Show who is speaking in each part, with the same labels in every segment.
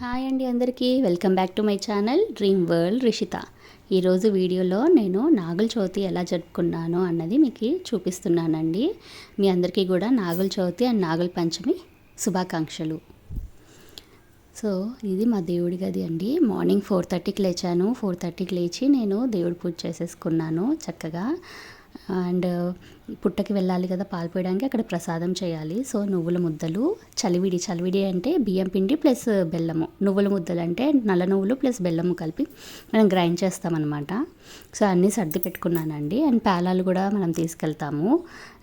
Speaker 1: Hi అండి అందరికీ welcome back to my channel dream world Rishitha. ఈరోజు వీడియోలో నేను నాగుల చవితి ఎలా జరుపుకున్నాను అన్నది మీకు చూపిస్తున్నానండి. మీ అందరికీ కూడా నాగుల చవితి అండ్ నాగుల పంచమి శుభాకాంక్షలు. సో ఇది మా దేవుడి గది అండి. మార్నింగ్ 4:30కి లేచాను. 4:30కి లేచి నేను దేవుడి పూజ చేసేసుకున్నాను చక్కగా. అండ్ పుట్టకి వెళ్ళాలి కదా పాలు పోయడానికి, అక్కడ ప్రసాదం చేయాలి. సో నువ్వుల ముద్దలు, చలివిడి అంటే బియ్యం పిండి ప్లస్ బెల్లము, నువ్వుల ముద్దలు అంటే నల్ల నువ్వులు ప్లస్ బెల్లము కలిపి మనం గ్రైండ్ చేస్తామన్నమాట. సో అన్నీ సర్ది పెట్టుకున్నానండి. అండ్ పేలాలు కూడా మనం తీసుకెళ్తాము.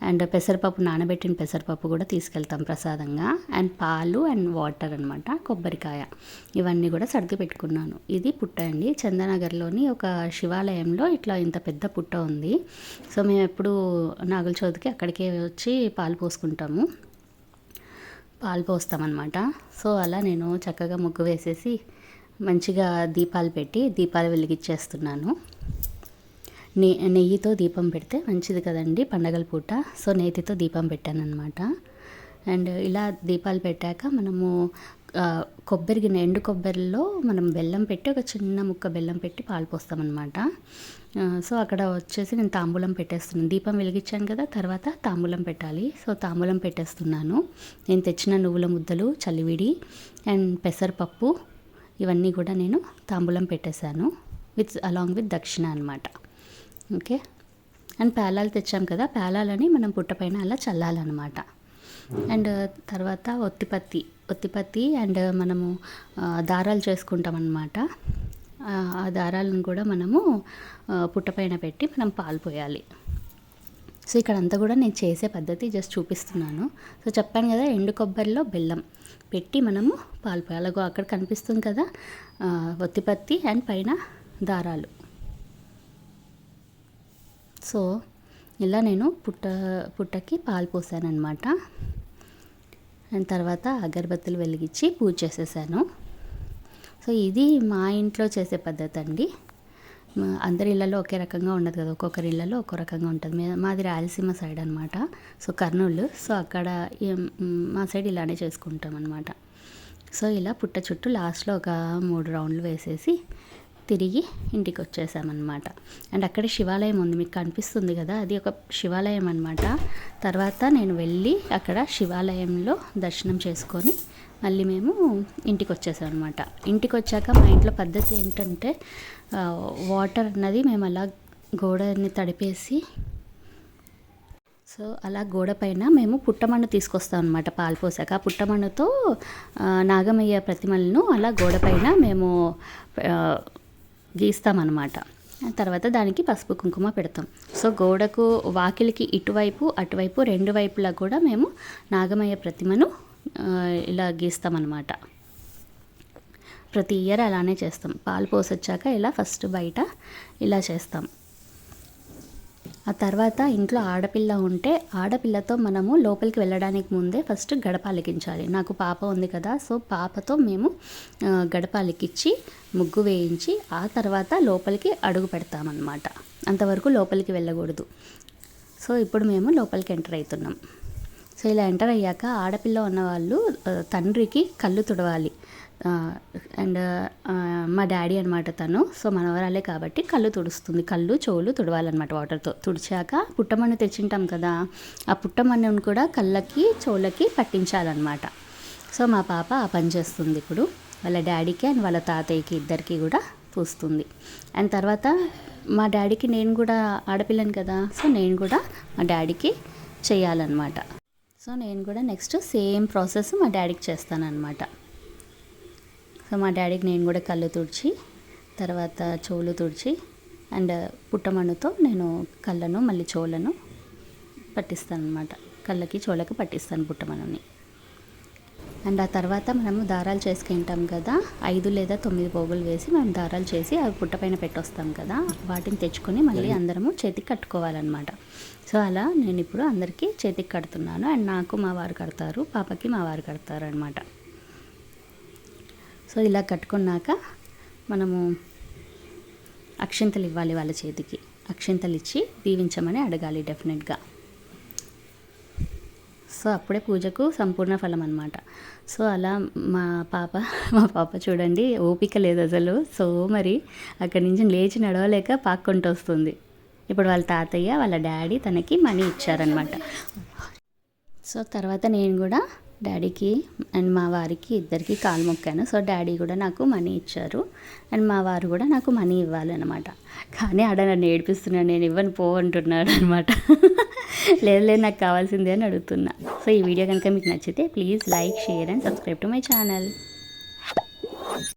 Speaker 1: అండ్ పెసరపప్పు, నానబెట్టిన పెసరపప్పు కూడా తీసుకెళ్తాం ప్రసాదంగా. అండ్ పాలు అండ్ వాటర్ అనమాట, కొబ్బరికాయ, ఇవన్నీ కూడా సర్ది పెట్టుకున్నాను. ఇది పుట్ట అండి. చందానగర్లోని ఒక శివాలయంలో ఇట్లా ఇంత పెద్ద పుట్ట ఉంది. సో మేము ఎప్పుడు నాగుల చవితికి అక్కడికే వచ్చి పాలు పోసుకుంటాము, పాలు పోస్తామన్నమాట. సో అలా నేను చక్కగా ముగ్గు వేసేసి మంచిగా దీపాలు పెట్టి దీపాలు వెలిగించేస్తున్నాను. నెయ్యితో దీపం పెడితే మంచిది కదండి పండగల పూట. సో నేతితో దీపం పెట్టాను అనమాట. అండ్ ఇలా దీపాలు పెట్టాక మనము కొబ్బరి గిన్నె, ఎండు కొబ్బరిలో మనం బెల్లం పెట్టి ఒక చిన్న ముక్క బెల్లం పెట్టి పాలు పోస్తామన్నమాట. సో అక్కడ వచ్చేసి నేను తాంబూలం పెట్టేస్తున్నాను. దీపం వెలిగించాను కదా, తర్వాత తాంబూలం పెట్టాలి. సో తాంబూలం పెట్టేస్తున్నాను. నేను తెచ్చిన నువ్వుల ముద్దలు, చలివిడి అండ్ పెసరపప్పు ఇవన్నీ కూడా నేను తాంబూలం పెట్టేశాను అలాంగ్ విత్ దక్షిణ అనమాట. ఓకే. అండ్ పేలాలు తెచ్చాం కదా, పేలాలని మనం పుట్టపైన అలా చల్లాలన్నమాట. అండ్ తర్వాత ఒత్తిపత్తి అండ్ మనము దారాలు చేసుకుంటాం అన్నమాట. ఆ దారాలను కూడా మనము పుట్టపైన పెట్టి మనం పాలు పోయాలి. సో ఇక్కడ అంతా కూడా నేను చేసే పద్ధతి జస్ట్ చూపిస్తున్నాను. సో చెప్పాను కదా, ఎండు కొబ్బరిలో బెల్లం పెట్టి మనము పాలు పోయాలి. అలాగో అక్కడ కనిపిస్తుంది కదా ఒత్తిపత్తి అండ్ పైన దారాలు. సో ఇలా నేను పుట్టకి పాలు పోసాను అనమాట. అండ్ తర్వాత అగరబత్తులు వెలిగించి పూజ చేసేసాను. సో ఇది మా ఇంట్లో చేసే పద్ధతి అండి. అందరి ఇళ్ళలో ఒకే రకంగా ఉండదు కదా, ఒక్కొక్కరి ఇళ్ళలో ఒక్కో రకంగా ఉంటుంది. మాది రాయలసీమ సైడ్ అనమాట. సో కర్నూలు. సో అక్కడ మా సైడ్ ఇలానే చేసుకుంటాం అనమాట. సో ఇలా పుట్ట చుట్టూ లాస్ట్లో ఒక 3 రౌండ్లు వేసేసి తిరిగి ఇంటికి వచ్చేసామన్నమాట. అండ్ అక్కడ శివాలయం ఉంది, మీకు కనిపిస్తుంది కదా, అది ఒక శివాలయం అనమాట. తర్వాత నేను వెళ్ళి అక్కడ శివాలయంలో దర్శనం చేసుకొని మళ్ళీ మేము ఇంటికి వచ్చేసాం అనమాట. ఇంటికి వచ్చాక మా ఇంట్లో పద్ధతి ఏంటంటే వాటర్ అన్నది మేము అలా గోడని తడిపేసి, సో అలా గోడ పైన మేము పుట్టమన్ను తీసుకొస్తాం అనమాట. పాలు పోసాక ఆ పుట్టమన్నుతో నాగమయ్య ప్రతిమలను అలా గోడ పైన మేము గీస్తామన్నమాట. తర్వాత దానికి పసుపు కుంకుమ పెడతాం. సో గోడకు వాకిలికి ఇటువైపు అటువైపు 2 వైపులా కూడా మేము నాగమయ్య ప్రతిమను ఇలా గీస్తామన్నమాట. ప్రతి ఇయర్ అలానే చేస్తాం. పాలు పోసొచ్చాక ఇలా ఫస్ట్ బయట ఇలా చేస్తాం. ఆ తర్వాత ఇంట్లో ఆడపిల్ల ఉంటే ఆడపిల్లతో మనము లోపలికి వెళ్ళడానికి ముందే ఫస్ట్ గడప అలికించాలి. నాకు పాప ఉంది కదా, సో పాపతో మేము గడప అలికిచ్చి ముగ్గు వేయించి ఆ తర్వాత లోపలికి అడుగు పెడతామన్నమాట. అంతవరకు లోపలికి వెళ్ళకూడదు. సో ఇప్పుడు మేము లోపలికి ఎంటర్ అవుతున్నాం. సో ఇలా ఎంటర్ అయ్యాక ఆడపిల్ల ఉన్నవాళ్ళు తండ్రికి కళ్ళు తుడవాలి. అండ్ మా డాడీ అనమాట తను. సో మనవరాలే కాబట్టి కళ్ళు తుడుస్తుంది. కళ్ళు చెవులు తుడవాలన్నమాట వాటర్తో. తుడిచాక పుట్టమన్ను తెచ్చింటాం కదా, ఆ పుట్టమన్నును కూడా కళ్ళకి చెవులకి పట్టించాలన్నమాట. సో మా పాప ఆ పని చేస్తుంది ఇప్పుడు. వాళ్ళ డాడీకి అండ్ వాళ్ళ తాతయ్యకి ఇద్దరికి కూడా పూస్తుంది. అండ్ తర్వాత మా డాడీకి, నేను కూడా ఆడపిల్లని కదా, సో నేను కూడా మా డాడీకి చేయాలన్నమాట. సో నేను కూడా నెక్స్ట్ సేమ్ ప్రాసెస్ మా డాడీకి చేస్తానన్నమాట. సో మా డాడీకి నేను కూడా కళ్ళు తుడిచి తర్వాత చెవులు తుడిచి అండ్ పుట్టమన్నుతో నేను కళ్ళను మళ్ళీ చెవులను పట్టిస్తాను అనమాట. కళ్ళకి చెవులకు పట్టిస్తాను పుట్టమన్నుని. అండ్ ఆ తర్వాత మనము దారాలు చేసుకుంటాం కదా, 5 లేదా 9 పోగులు వేసి మనం దారాలు చేసి అవి పుట్టపైన పెట్టొస్తాం కదా, వాటిని తెచ్చుకొని మళ్ళీ అందరము చేతికి కట్టుకోవాలన్నమాట. సో అలా నేను ఇప్పుడు అందరికీ చేతికి కడుతున్నాను. అండ్ నాకు మా వారు కడతారు, పాపకి మా వారు కడతారు అనమాట. సో ఇలా కట్టుకున్నాక మనము అక్షింతలు ఇవ్వాలి వాళ్ళ చేతికి. అక్షింతలు ఇచ్చి దీవించమని అడగాలి డెఫినెట్గా. సో అప్పుడే పూజకు సంపూర్ణ ఫలం అనమాట. సో అలా మా పాప చూడండి ఓపిక లేదు అసలు. సో మరి అక్కడి నుంచి లేచి నడవలేక పాక్కుంటూ వస్తుంది. ఇప్పుడు వాళ్ళ తాతయ్య వాళ్ళ డాడీ తనకి మనీ ఇచ్చారనమాట. సో తర్వాత నేను కూడా డాడీకి అండ్ మా వారికి ఇద్దరికి కాలు మొక్కాను. సో డాడీ కూడా నాకు మనీ ఇచ్చారు అండ్ మా వారు కూడా నాకు మనీ ఇవ్వాలన్నమాట. కానీ ఆడ నన్ను ఏడిపిస్తున్నాడు, నేను ఇవ్వను పో అంటున్నాడు అనమాట. లేదు నాకు కావాల్సిందే అని అడుగుతున్నా. సో ఈ వీడియో కనుక మీకు నచ్చితే please like, share and subscribe to my channel.